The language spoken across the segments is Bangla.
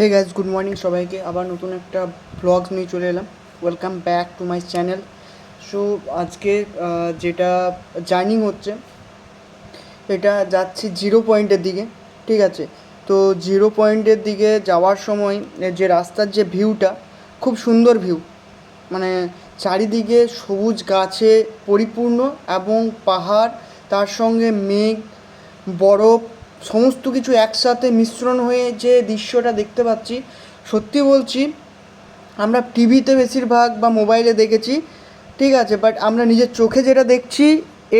হে গাইজ, গুড মর্নিং সবাইকে। আবার নতুন একটা ব্লগ নিয়ে চলে এলাম। Welcome back to my channel. So আজকে যেটা জার্নি হচ্ছে, এটা যাচ্ছি জিরো পয়েন্টের দিকে। ঠিক আছে, তো জিরো পয়েন্টের দিকে যাওয়ার সময় যে রাস্তার যে ভিউটা, খুব সুন্দর ভিউ। মানে চারিদিকে সবুজ গাছে পরিপূর্ণ এবং পাহাড়, তার সঙ্গে মেঘ, বরফ, সমস্ত কিছু একসাথে মিশ্রণ হয়ে যে দৃশ্যটা দেখতে পাচ্ছি, সত্যি বলছি, আমরা টিভিতে বেশিরভাগ বা মোবাইলে দেখেছি, ঠিক আছে, বাট আমরা নিজের চোখে যেটা দেখছি,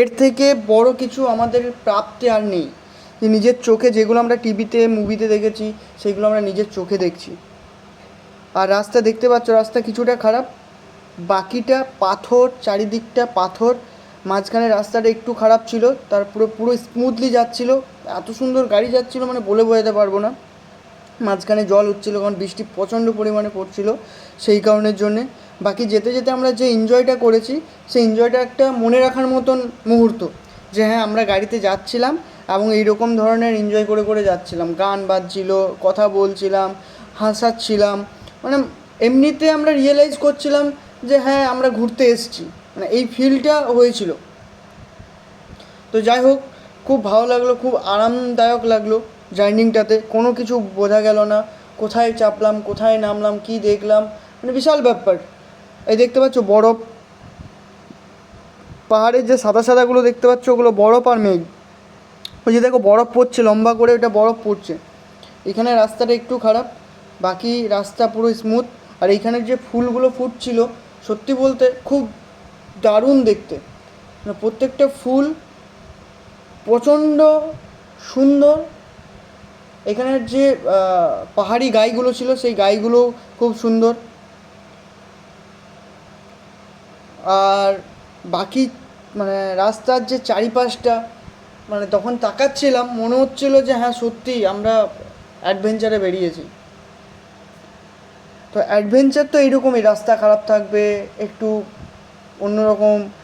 এর থেকে বড় কিছু আমাদের প্রাপ্তি আর নেই। যে নিজের চোখে যেগুলো আমরা টিভিতে মুভিতে দেখেছি, সেগুলো আমরা নিজের চোখে দেখছি। আর রাস্তা দেখতে পাচ্ছ, রাস্তা কিছুটা খারাপ, বাকিটা পাথর, চারিদিকটা পাথর। মাঝখানে রাস্তাটা একটু খারাপ ছিল, তারপরে পুরো স্মুথলি যাচ্ছিলো, এত সুন্দর গাড়ি যাচ্ছিলো মানে বলে বোঝাতে পারবো না। মাঝখানে জল হচ্ছিলো কারণ বৃষ্টি প্রচণ্ড পরিমাণে পড়ছিল, সেই কারণের জন্যে। বাকি যেতে যেতে আমরা যে এনজয়টা করেছি, সেই এনজয়টা একটা মনে রাখার মতন মুহূর্ত। যে হ্যাঁ, আমরা গাড়িতে যাচ্ছিলাম এবং এইরকম ধরনের এনজয় করে করে যাচ্ছিলাম, গান বাজছিল, কথা বলছিলাম, হাসাচ্ছিলাম। মানে এমনিতে আমরা রিয়েলাইজ করছিলাম যে হ্যাঁ, আমরা ঘুরতে এসেছি, মানে এই ফিলটা হয়েছিল। তো যাই হোক, খুব ভালো লাগলো, খুব আরামদায়ক লাগলো জার্নিংটাতে। কোনো কিছু বোঝা গেল না কোথায় চাপলাম, কোথায় নামলাম, কী দেখলাম, মানে বিশাল ব্যাপার। এই দেখতে পাচ্ছ বরফ, পাহাড়ের যে সাদা সাদাগুলো দেখতে পাচ্ছ, ওগুলো বরফ আর মেঘ। ওই যে দেখো বরফ পড়ছে, লম্বা করে ওটা বরফ পড়ছে। এখানে রাস্তাটা একটু খারাপ, বাকি রাস্তা পুরো স্মুথ। আর এইখানের যে ফুলগুলো ফুটছিল, সত্যি বলতে খুব দারুণ দেখতে। মানে প্রত্যেকটা ফুল প্রচণ্ড সুন্দর। এখানের যে পাহাড়ি গাইগুলো ছিল, সেই গাইগুলোও খুব সুন্দর। আর বাকি মানে রাস্তার যে চারিপাশটা, মানে তখন তাকাচ্ছিলাম, মনে হচ্ছিল যে হ্যাঁ, সত্যিই আমরা অ্যাডভেঞ্চারে বেরিয়েছি। তো অ্যাডভেঞ্চার তো এইরকমই, রাস্তা খারাপ থাকবে, একটু অন্যরকম